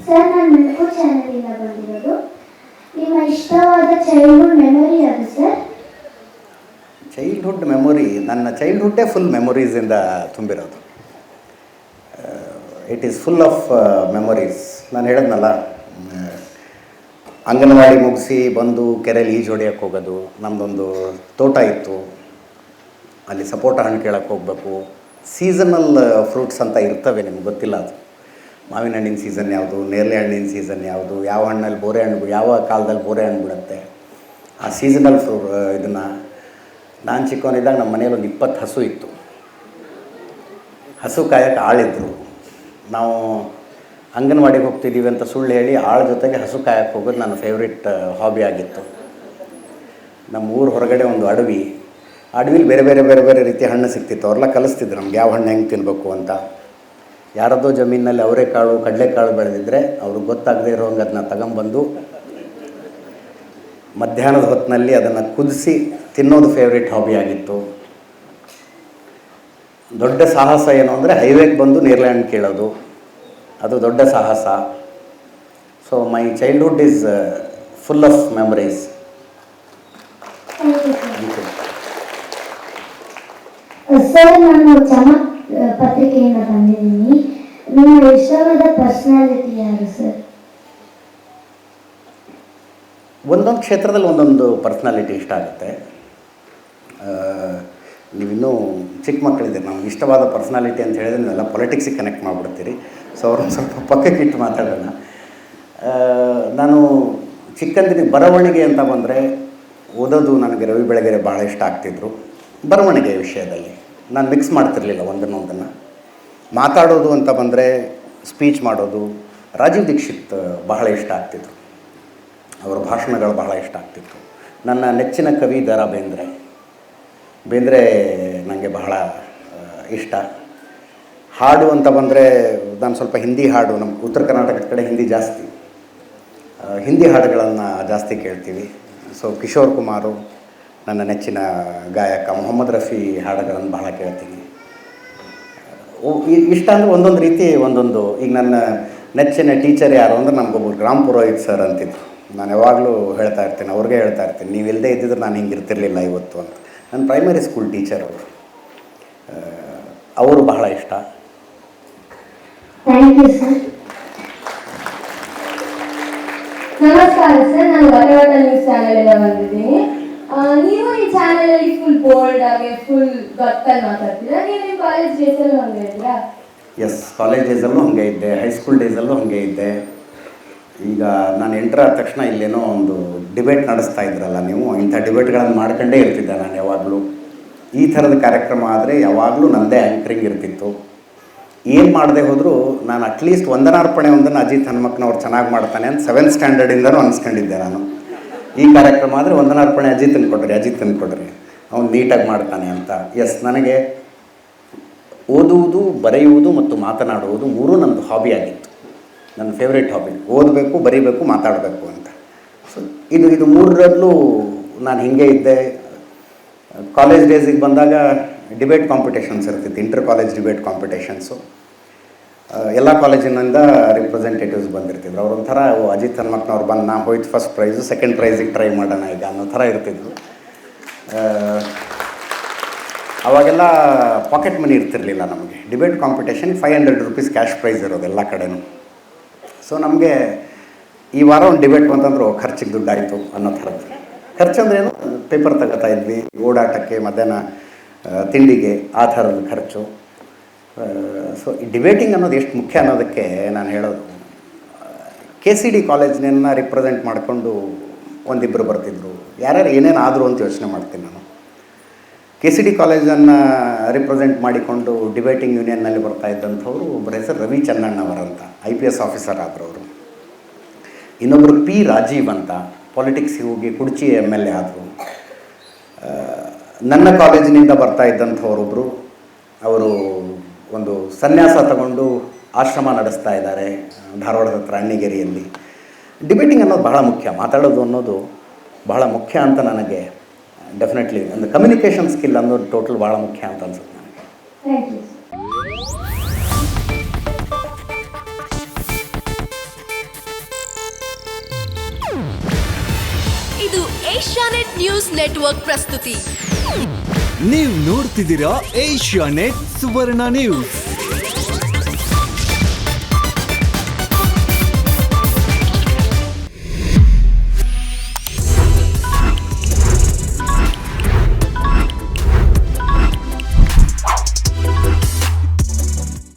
Sir, ನಾನು milk ಚಾನಲಿಂದ ಬಂದಿರೋದು. ನಿಮ್ಮ ಇಷ್ಟವಾದ ಚೈಲ್ಡ್ಹುಡ್ ಮೆಮೊರಿ ಯಾವುದು ಸರ್? ಚೈಲ್ಡ್ಹುಡ್ ಮೆಮೊರಿ, ನನ್ನ ಚೈಲ್ಡ್ಹುಡ್ಡೇ ಫುಲ್ ಮೆಮೊರೀಸಿಂದ ತುಂಬಿರೋದು. It is full of memories. ನಾನು ಹೇಳಿದ್ನಲ್ಲ, ಅಂಗನವಾಡಿ ಮುಗಿಸಿ ಬಂದು ಕೆರೆಯಲ್ಲಿ ಈಜು ಹೊಡಿಯೋಕ್ಕೆ ಹೋಗೋದು. ನಮ್ಮದೊಂದು ತೋಟ ಇತ್ತು, ಅಲ್ಲಿ ಸಪೋಟ ಹಣ್ಣು ಕೇಳಕ್ಕೆ ಹೋಗಬೇಕು. ಸೀಸನಲ್ ಫ್ರೂಟ್ಸ್ ಅಂತ ಇರ್ತವೆ, ನಿಮ್ಗೆ ಗೊತ್ತಿಲ್ಲ ಅದು. ಮಾವಿನ ಹಣ್ಣಿನ ಸೀಸನ್ ಯಾವುದು, ನೇರಳೆ ಹಣ್ಣಿನ ಸೀಸನ್ ಯಾವುದು, ಯಾವ ಹಣ್ಣಲ್ಲಿ ಬೋರೆ ಹಣ್ಣು, ಯಾವ ಕಾಲದಲ್ಲಿ ಬೋರೆ ಹಣ್ಣು ಬಿಡುತ್ತೆ, ಆ ಸೀಸನಲ್ ಇದನ್ನು. ನಾನು ಚಿಕ್ಕವನಿದ್ದಾಗ ನಮ್ಮ ಮನೇಲಿ ಒಂದು 20 ಹಸು ಇತ್ತು. ಹಸು ಕಾಯಕ್ಕೆ ಆಳಿದ್ರು. ನಾವು ಅಂಗನವಾಡಿಗೆ ಹೋಗ್ತಿದ್ದೀವಿ ಅಂತ ಸುಳ್ಳು ಹೇಳಿ ಆಳ ಜೊತೆಗೆ ಹಸು ಕಾಯಕ್ಕೆ ಹೋಗೋದು ನನ್ನ ಫೇವ್ರೆಟ್ ಹಾಬಿ ಆಗಿತ್ತು. ನಮ್ಮ ಊರ ಹೊರಗಡೆ ಒಂದು ಅಡವಿಲಿ ಬೇರೆ ಬೇರೆ ಬೇರೆ ಬೇರೆ ರೀತಿಯ ಹಣ್ಣು ಸಿಗ್ತಿತ್ತು. ಅವ್ರೆಲ್ಲ ಕಲಿಸ್ತಿದ್ರು ನಮ್ಗೆ ಯಾವ ಹಣ್ಣು ಹೆಂಗೆ ತಿನ್ನಬೇಕು ಅಂತ. ಯಾರದ್ದೋ ಜಮೀನಲ್ಲಿ ಅವರೆಕಾಳು ಕಡಲೆಕಾಳು ಬೆಳೆದಿದ್ದರೆ ಅವ್ರಿಗೆ ಗೊತ್ತಾಗದೇ ಇರೋಂಗೆ ಅದನ್ನ ತಗೊಂಬಂದು ಮಧ್ಯಾಹ್ನದ ಹೊತ್ತಿನಲ್ಲಿ ಅದನ್ನು ಕುದಿಸಿ ತಿನ್ನೋದು ಫೇವ್ರೇಟ್ ಹಾಬಿ ಆಗಿತ್ತು. ದೊಡ್ಡ ಸಾಹಸ ಏನು ಅಂದರೆ ಹೈವೇಗೆ ಬಂದು ನೇರಳೆ ಹಣ್ಣು ಕೇಳೋದು, ಅದು ದೊಡ್ಡ ಸಾಹಸ. So my childhood is full of memories. Sir, ನಾನು ಚಮಕ್ ಪತ್ರಿಕೆಯಿಂದ ಬಂದಿದ್ದೀನಿ. ನಿಮ್ಮ ಇಷ್ಟವಾದ ಪರ್ಸನಾಲಿಟಿ ಯಾರು ಸರ್? ಒಂದೊಂದು ಕ್ಷೇತ್ರದಲ್ಲಿ ಒಂದೊಂದು ಪರ್ಸ್ನಾಲಿಟಿ ಇಷ್ಟ ಆಗುತ್ತೆ. ನೀವಿನ್ನೂ ಚಿಕ್ಕ ಮಕ್ಕಳಿದ್ದೀರಿ. ನಮ್ಗೆ ಇಷ್ಟವಾದ ಪರ್ಸ್ನಾಲಿಟಿ ಅಂತ ಹೇಳಿದ್ರೆ ನೀವೆಲ್ಲ ಪೊಲಿಟಿಕ್ಸಿಗೆ ಕನೆಕ್ಟ್ ಮಾಡಿಬಿಡ್ತೀರಿ. ಸೊ ಅವ್ರನ್ನ ಸ್ವಲ್ಪ ಪಕ್ಕಕ್ಕೆ ಇಟ್ಟು ಮಾತಾಡೋಣ. ನಾನು ಚಿಕ್ಕಂದಿನಿಗೆ ಬರವಣಿಗೆ ಅಂತ ಬಂದರೆ ಓದೋದು ನನಗೆ ರವಿ ಬೆಳಗೆರೆ ಭಾಳ ಇಷ್ಟ ಆಗ್ತಿದ್ರು. ಬರವಣಿಗೆ ವಿಷಯದಲ್ಲಿ ನಾನು ಮಿಕ್ಸ್ ಮಾಡ್ತಿರಲಿಲ್ಲ ಒಂದನ್ನೊಂದನ್ನು. ಮಾತಾಡೋದು ಅಂತ ಬಂದರೆ ಸ್ಪೀಚ್ ಮಾಡೋದು, ರಾಜೀವ್ ದೀಕ್ಷಿತ್ ಬಹಳ ಇಷ್ಟ ಆಗ್ತಿದ್ರು. ಅವರ ಭಾಷಣಗಳು ಬಹಳ ಇಷ್ಟ ಆಗ್ತಿತ್ತು. ನನ್ನ ನೆಚ್ಚಿನ ಕವಿ ದ ರಾ ಬೇಂದ್ರೆ ನನಗೆ ಬಹಳ ಇಷ್ಟ. ಹಾಡು ಅಂತ ಬಂದರೆ ನಾನು ಸ್ವಲ್ಪ ಹಿಂದಿ ಹಾಡು, ನಮ್ಮ ಉತ್ತರ ಕರ್ನಾಟಕದ ಕಡೆ ಹಿಂದಿ ಜಾಸ್ತಿ, ಹಿಂದಿ ಹಾಡುಗಳನ್ನು ಜಾಸ್ತಿ ಕೇಳ್ತೀವಿ. ಸೊ ಕಿಶೋರ್ ಕುಮಾರು ನನ್ನ ನೆಚ್ಚಿನ ಗಾಯಕ, ಮೊಹಮ್ಮದ್ ರಫಿ ಹಾಡುಗಳನ್ನು ಬಹಳ ಕೇಳ್ತೀನಿ. ಇಷ್ಟ ಅಂದರೆ ಒಂದೊಂದು ರೀತಿ ಒಂದೊಂದು. ಈಗ ನನ್ನ ನೆಚ್ಚಿನ ಟೀಚರ್ ಯಾರು ಅಂದರೆ ನಮಗೊಬ್ಬರು ಗ್ರಾಮ್ ಪುರೋಹಿತ್ ಸರ್ ಅಂತಿದ್ರು. ನಾನು ಯಾವಾಗಲೂ ಹೇಳ್ತಾ ಇರ್ತೀನಿ, ಅವ್ರಿಗೆ ಹೇಳ್ತಾ ಇರ್ತೀನಿ, ನೀವು ಇಲ್ಲದೆ ಇದ್ದಿದ್ರೆ ನಾನು ಹಿಂಗೆ ಇರ್ತಿರ್ಲಿಲ್ಲ ಇವತ್ತು ಅಂತ. ನನ್ನ ಪ್ರೈಮರಿ ಸ್ಕೂಲ್ ಟೀಚರ್ ಅವರು ಬಹಳ ಇಷ್ಟ. Thank you sir. ನಮಸ್ಕಾರ ಸರ್, ನಾನು ವಟವಟ ನ್ಯೂಸ್ ಚಾನೆಲಿಂದ ಬಂದಿದ್ದೀನಿ. ನೀವು ಈ ಚಾನೆಲಲ್ಲಿ ಫುಲ್ ಬೋಲ್ಡ್ ಆಗಿ ಫುಲ್ ಗೊತ್ತಲ್ಲಿ ಮಾತಾಡ್ತೀರಾ. ನೀವು ನಿಮ್ಮ ಕಾಲೇಜ್ ಡೇಸಲ್ಲೂ ಹಂಗೆ ಇದ್ದೀರಾ? ಎಸ್, ಕಾಲೇಜ್ ಡೇಸಲ್ಲೂ ಹಾಗೆ ಇದ್ದೆ, ಹೈಸ್ಕೂಲ್ ಡೇಸಲ್ಲೂ ಹಾಗೆ ಇದ್ದೆ. ಈಗ ನಾನು ಎಂಟರ್ ಆದ ತಕ್ಷಣ ಇಲ್ಲೇನೋ ಒಂದು ಡಿಬೇಟ್ ನಡೆಸ್ತಾ ಇದ್ರಲ್ಲ ನೀವು, ಇಂಥ ಡಿಬೇಟ್ಗಳನ್ನು ಮಾಡ್ಕೊಂಡೇ ಇರ್ತಿದ್ದೆ ನಾನು ಯಾವಾಗಲೂ. ಈ ಥರದ ಕಾರ್ಯಕ್ರಮ ಆದರೆ ಯಾವಾಗಲೂ ನನ್ನದೇ ಆ್ಯಂಕರಿಂಗ್ ಇರ್ತಿತ್ತು. ಏನು ಮಾಡದೆ ಹೋದರೂ ನಾನು ಅಟ್ಲೀಸ್ಟ್ ವಂದನಾರ್ಪಣೆ ಒಂದನ್ನು ಅಜಿತ್ ಹನುಮಕ್ನವ್ರು ಚೆನ್ನಾಗಿ ಮಾಡ್ತಾನೆ ಅಂತ 7th ಸ್ಟ್ಯಾಂಡರ್ಡಿಂದನೂ ಅನಿಸ್ಕೊಂಡಿದ್ದೆ ನಾನು. ಈ ಕಾರ್ಯಕ್ರಮ ಆದರೆ ವಂದನಾರ್ಪಣೆ ಅಜಿತ್ ಕೊಡ್ರಿ, ಅವ್ನು ನೀಟಾಗಿ ಮಾಡ್ತಾನೆ ಅಂತ. ಎಸ್, ನನಗೆ ಓದುವುದು, ಬರೆಯುವುದು ಮತ್ತು ಮಾತನಾಡುವುದು ಮೂರೂ ನನ್ನದು ಹಾಬಿ ಆಗಿತ್ತು. ನನ್ನ ಫೇವ್ರೇಟ್ ಹಾಬಿ ಓದಬೇಕು, ಬರೀಬೇಕು, ಮಾತಾಡಬೇಕು ಅಂತ. ಸೊ ಇದು ಮೂರರಲ್ಲೂ ನಾನು ಹೀಗೆ ಇದ್ದೆ. ಕಾಲೇಜ್ ಡೇಸಿಗೆ ಬಂದಾಗ ಡಿಬೇಟ್ ಕಾಂಪಿಟೇಷನ್ಸ್ ಇರ್ತಿತ್ತು, ಇಂಟರ್ ಕಾಲೇಜ್ ಡಿಬೇಟ್ ಕಾಂಪಿಟೇಷನ್ಸು. ಎಲ್ಲ ಕಾಲೇಜಿನಿಂದ ರಿಪ್ರೆಸೆಂಟೇಟಿವ್ಸ್ ಬಂದಿರ್ತಿದ್ರು. ಅವ್ರೊಂಥರ ಅಜಿತ್ ಹನುಮಕ್ನವ್ರು ಬಂದು ನಾ ಹೋಯ್ತು ಫಸ್ಟ್ ಪ್ರೈಸು, ಸೆಕೆಂಡ್ ಪ್ರೈಸಿಗೆ ಟ್ರೈ ಮಾಡೋಣ ಈಗ ಅನ್ನೋ ಥರ ಇರ್ತಿದ್ರು. ಅವಾಗೆಲ್ಲ ಪಾಕೆಟ್ ಮನಿ ಇರ್ತಿರಲಿಲ್ಲ ನಮಗೆ. Debate competition 500 rupees cash prize ಇರೋದು ಎಲ್ಲ ಕಡೆನೂ. ಸೊ ನಮಗೆ ಈ ವಾರ ಒಂದು ಡಿಬೇಟ್ ಅಂತಂದ್ರೆ ಖರ್ಚಿಗೆ ದುಡ್ಡಾಯಿತು ಅನ್ನೋ ಥರದ್ದು. ಖರ್ಚು ಅಂದರೆ ಏನು, ಪೇಪರ್ ತಗೋತಾ ಇದ್ವಿ, ಓಡಾಟಕ್ಕೆ, ಮಧ್ಯಾಹ್ನ ತಿಂಡಿಗೆ, ಆ ಥರದ ಖರ್ಚು. ಸೊ ಈ ಡಿಬೇಟಿಂಗ್ ಅನ್ನೋದು ಎಷ್ಟು ಮುಖ್ಯ ಅನ್ನೋದಕ್ಕೆ ನಾನು ಹೇಳೋದು, KCD ಕಾಲೇಜ್ನ ರಿಪ್ರೆಸೆಂಟ್ ಮಾಡಿಕೊಂಡು ಒಂದಿಬ್ಬರು ಬರ್ತಿದ್ರು. ಯಾರ್ಯಾರು ಏನೇನು ಆದರು ಅಂತ ಯೋಚನೆ ಮಾಡ್ತೀನಿ ನಾನು. KCD ಕಾಲೇಜನ್ನು ರಿಪ್ರೆಸೆಂಟ್ ಮಾಡಿಕೊಂಡು ಡಿಬೇಟಿಂಗ್ ಯೂನಿಯನ್ನಲ್ಲಿ ಬರ್ತಾ ಇದ್ದಂಥವ್ರು ಒಬ್ಬರ ಹೆಸರು ರವಿ ಚನ್ನಣ್ಣವರಂತ, IPS ಆಫೀಸರ್ ಆದರು ಅವರು. ಇನ್ನೊಬ್ಬರು P ರಾಜೀವ್ ಅಂತ, ಪಾಲಿಟಿಕ್ಸ್ಗೆ ಹೋಗಿ ಕುಡ್ಚಿ MLA ಆದರು. ನನ್ನ ಕಾಲೇಜಿನಿಂದ ಬರ್ತಾ ಇದ್ದಂಥವರೊಬ್ಬರು, ಅವರು ಒಂದು ಸನ್ಯಾಸ ತಗೊಂಡು ಆಶ್ರಮ ನಡೆಸ್ತಾ ಇದ್ದಾರೆ ಧಾರವಾಡದ ಹತ್ರ ಅಣ್ಣಿಗೇರಿಯಲ್ಲಿ. ಡಿಬೇಟಿಂಗ್ ಅನ್ನೋದು ಬಹಳ ಮುಖ್ಯ, ಮಾತಾಡೋದು ಅನ್ನೋದು ಬಹಳ ಮುಖ್ಯ ಅಂತ ನನಗೆ ಡೆಫಿನೆಟ್ಲಿ ಒಂದು ಕಮ್ಯುನಿಕೇಷನ್ ಸ್ಕಿಲ್ ಅನ್ನೋದು ಟೋಟಲ್ ಭಾಳ ಮುಖ್ಯ ಅಂತ ಅನ್ಸುತ್ತೆ ನನಗೆ. Thank you. Asianet news network ಪ್ರಸ್ತುತಿ. ನೀವು ನೋಡ್ತಿದ್ದೀರಾ ಏಷ್ಯಾನೆಟ್ ಸುವರ್ಣ ನ್ಯೂಸ್.